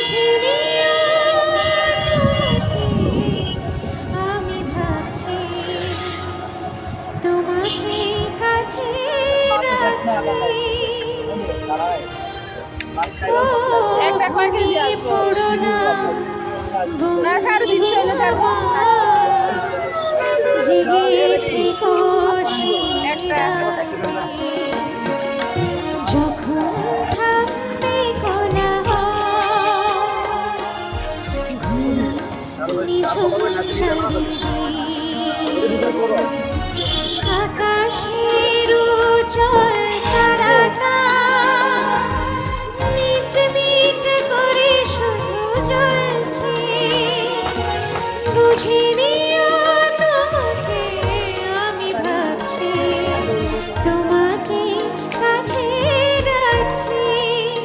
বুঝিনি তোমাকে আমি ভাবছি তোমাকে কাছে রাখছি একটা কয় কেজি আসবো পড়ো না না 350 হলে তারপর জেগে থেকো একটা সেই রাতে